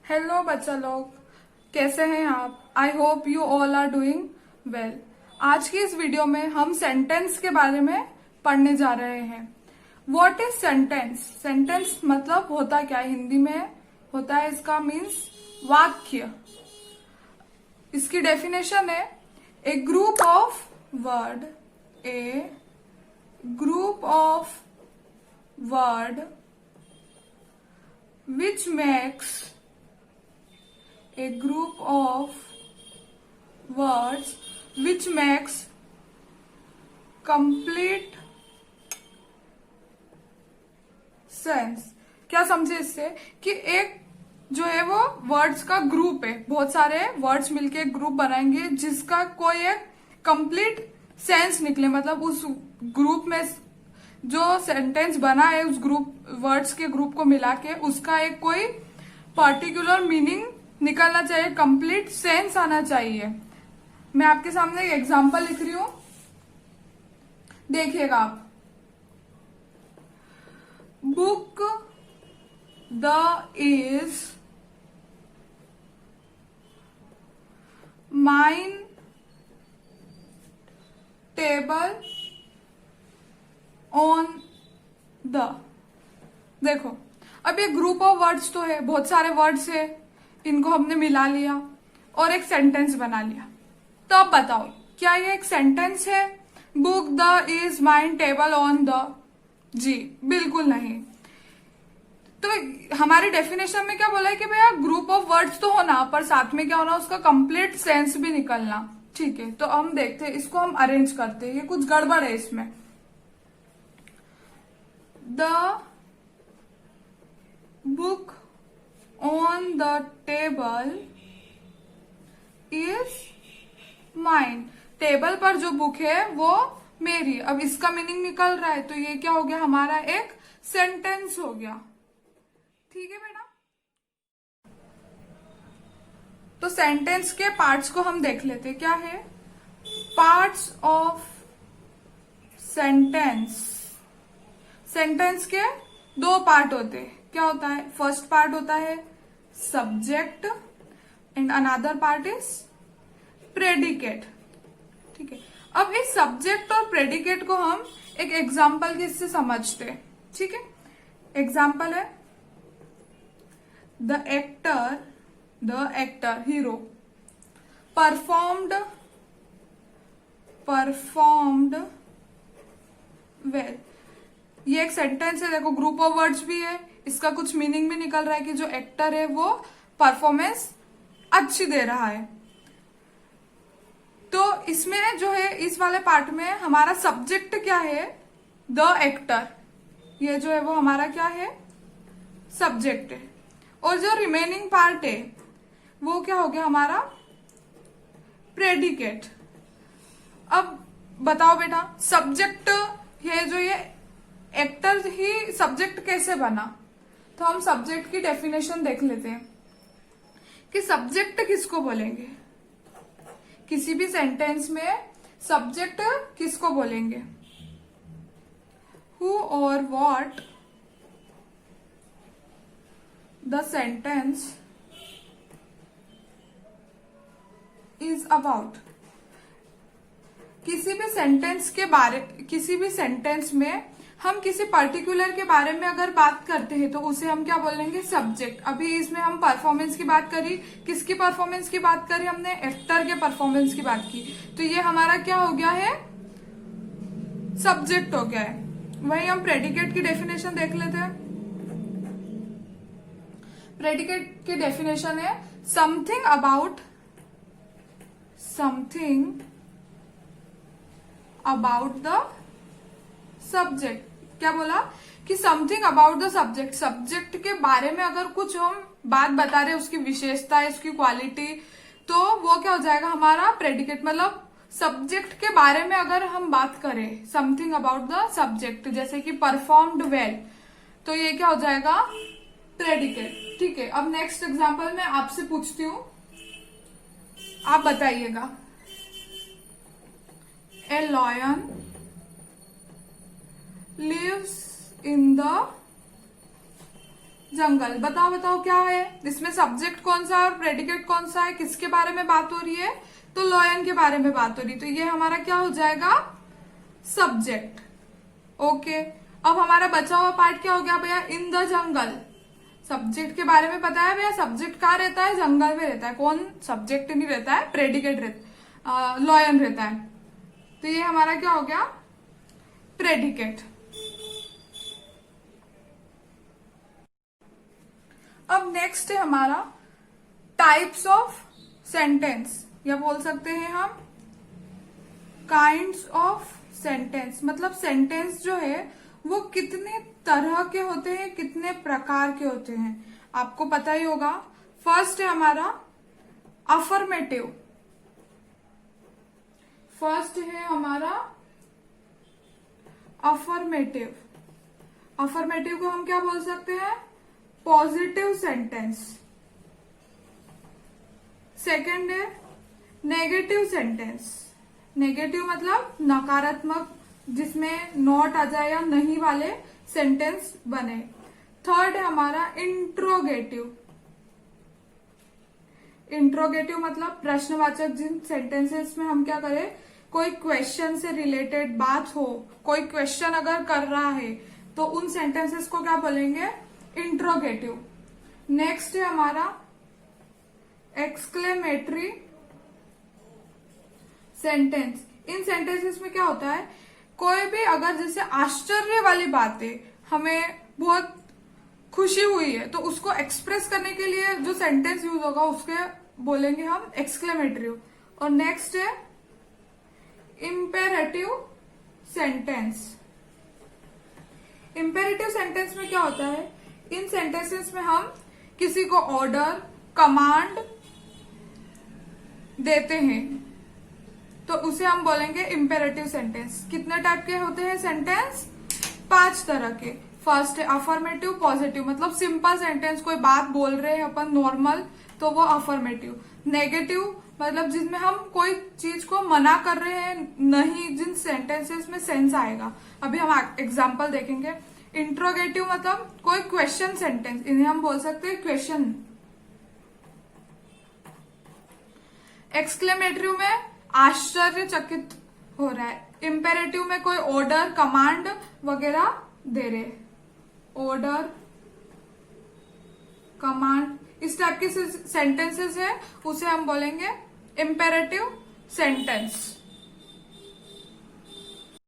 Hello बच्चा लोग, कैसे हैं आप? I hope you all are doing well. आज की इस वीडियो में हम सेंटेंस के बारे में पढ़ने जा रहे हैं। What is sentence? सेंटेंस मतलब होता क्या है? हिंदी में होता है, इसका मीन्स वाक्य। इसकी डेफिनेशन है a group of word, a group of word which makes a group of words which makes complete sense। क्या समझे इससे? कि एक जो है वो वर्ड्स का ग्रुप है, बहुत सारे वर्ड्स मिलके एक ग्रुप बनाएंगे जिसका कोई एक कंप्लीट सेंस निकले, मतलब उस ग्रुप में जो सेंटेंस बना है उस ग्रुप वर्ड्स के ग्रुप को मिला के उसका एक कोई पर्टिकुलर मीनिंग निकलना चाहिए, कंप्लीट सेंस आना चाहिए। मैं आपके सामने एक एग्जांपल लिख रही हूं, देखिएगा आप। Book the is mine table on the. देखो, अब ये ग्रुप ऑफ वर्ड्स तो है, बहुत सारे वर्ड्स है, इनको हमने मिला लिया और एक सेंटेंस बना लिया। तो अब बताओ, क्या ये एक सेंटेंस है? Book the is mine table on the? जी बिल्कुल नहीं। तो हमारी डेफिनेशन में क्या बोला है कि भैया ग्रुप ऑफ वर्ड्स तो होना, पर साथ में क्या होना, उसका कंप्लीट सेंस भी निकलना। ठीक है, तो हम देखते हैं, इसको हम अरेंज करते हैं। ये कुछ गड़बड़ है इसमें। The book on the table is mine। Table पर जो बुक है वो मेरी। अब इसका मीनिंग निकल रहा है, तो ये क्या हो गया? हमारा एक सेंटेंस हो गया। ठीक है बेटा, तो सेंटेंस के पार्ट्स को हम देख लेते। क्या है पार्ट्स ऑफ सेंटेंस? सेंटेंस के दो पार्ट होते हैं। क्या होता है? फर्स्ट पार्ट होता है subject and another part is predicate. ठीक है, अब इस सब्जेक्ट और प्रेडिकेट को हम एक एग्जाम्पल के इससे समझते हैं। ठीक है, एग्जाम्पल है the actor hero performed well. ये एक सेंटेंस है, देखो ग्रुप ऑफ वर्ड्स भी है, इसका कुछ मीनिंग भी निकल रहा है कि जो एक्टर है वो परफॉर्मेंस अच्छी दे रहा है। तो इसमें जो है, इस वाले पार्ट में हमारा सब्जेक्ट क्या है? The actor. ये जो है वो हमारा क्या है? सब्जेक्ट है। और जो रिमेनिंग पार्ट है वो क्या हो गया? हमारा प्रेडिकेट। अब बताओ बेटा, सब्जेक्ट ये एक्टर ही सब्जेक्ट कैसे बना? तो हम सब्जेक्ट की डेफिनेशन देख लेते हैं कि सब्जेक्ट किसको बोलेंगे। किसी भी सेंटेंस में सब्जेक्ट किसको बोलेंगे? हु और what the sentence is about. किसी भी सेंटेंस में हम किसी पर्टिकुलर के बारे में अगर बात करते हैं तो उसे हम क्या बोलेंगे? सब्जेक्ट। अभी इसमें हम परफॉर्मेंस की बात करी, किसकी परफॉर्मेंस की बात करी? हमने एक्टर के परफॉर्मेंस की बात की, तो ये हमारा क्या हो गया है? सब्जेक्ट हो गया है। वही हम प्रेडिकेट की डेफिनेशन देख लेते हैं। प्रेडिकेट की डेफिनेशन है समथिंग अबाउट द सब्जेक्ट। क्या बोला? कि something about the subject. Subject के बारे में अगर कुछ हम बात बता रहे, उसकी विशेषता, उसकी क्वालिटी, तो वो क्या हो जाएगा? हमारा प्रेडिकेट। मतलब सब्जेक्ट के बारे में अगर हम बात करें, समथिंग अबाउट द सब्जेक्ट, जैसे कि परफॉर्म्ड वेल, तो ये क्या हो जाएगा? प्रेडिकेट। ठीक है, अब नेक्स्ट एग्जाम्पल मैं आपसे पूछती हूँ, आप बताइएगा। ए लॉयन lives in the जंगल। बताओ बताओ क्या है इसमें, सब्जेक्ट कौन सा है और प्रेडिकेट कौन सा है, किसके बारे में बात हो रही है, तो लॉयन के बारे में बात हो रही है, तो ये हमारा क्या हो जाएगा, सब्जेक्ट। ओके, अब हमारा बचा हुआ पार्ट क्या हो गया भैया, इन द जंगल। सब्जेक्ट के बारे में पता है भैया, सब्जेक्ट कहाँ रहता है, जंगल में रहता है। कौन, सब्जेक्ट नहीं रहता है, प्रेडिकेट रहता, लॉयन रहता है। तो ये हमारा क्या हो गया, प्रेडिकेट। अब नेक्स्ट है हमारा टाइप्स ऑफ सेंटेंस, या बोल सकते हैं हम काइंड्स ऑफ सेंटेंस। मतलब सेंटेंस जो है वो कितने तरह के होते हैं, कितने प्रकार के होते हैं, आपको पता ही होगा। फर्स्ट है हमारा अफर्मेटिव। फर्स्ट है हमारा अफर्मेटिव। अफर्मेटिव को हम क्या बोल सकते हैं, पॉजिटिव सेंटेंस। सेकंड है नेगेटिव सेंटेंस। नेगेटिव मतलब नकारात्मक, जिसमें नॉट आ जाए या नहीं वाले सेंटेंस बने। थर्ड है हमारा इंट्रोगेटिव। इंट्रोगेटिव मतलब प्रश्नवाचक, जिन सेंटेंसेस में हम क्या करें, कोई क्वेश्चन से रिलेटेड बात हो, कोई क्वेश्चन अगर कर रहा है तो उन सेंटेंसेस को क्या बोलेंगे, इंट्रोगेटिव। नेक्स्ट है हमारा एक्सक्लेमेटरी सेंटेंस। इन सेंटेंसेस में क्या होता है, कोई भी अगर जैसे आश्चर्य वाली बात है, हमें बहुत खुशी हुई है, तो उसको एक्सप्रेस करने के लिए जो सेंटेंस यूज होगा उसके बोलेंगे हम एक्सक्लेमेटरी। और नेक्स्ट है इंपेरेटिव सेंटेंस। इंपेरेटिव सेंटेंस में क्या होता है, इन सेंटेंसेस में हम किसी को ऑर्डर, कमांड देते हैं, तो उसे हम बोलेंगे इंपेरेटिव सेंटेंस। कितने टाइप के होते हैं सेंटेंस, 5 तरह के। फर्स्ट है अफर्मेटिव पॉजिटिव, मतलब सिंपल सेंटेंस, कोई बात बोल रहे हैं अपन नॉर्मल, तो वो अफर्मेटिव। नेगेटिव मतलब जिसमें हम कोई चीज को मना कर रहे हैं, नहीं, जिन सेंटेंसेस में सेंस आएगा। अभी हम एग्जांपल देखेंगे। इंट्रोगेटिव मतलब कोई क्वेश्चन सेंटेंस, इन्हें हम बोल सकते हैं क्वेश्चन। एक्सक्लेमेटरी में आश्चर्यचकित हो रहा है। इंपेरेटिव में कोई ऑर्डर, कमांड वगैरह दे रहे, ऑर्डर, कमांड, इस टाइप के सेंटेंसेस है, उसे हम बोलेंगे इंपेरेटिव सेंटेंस।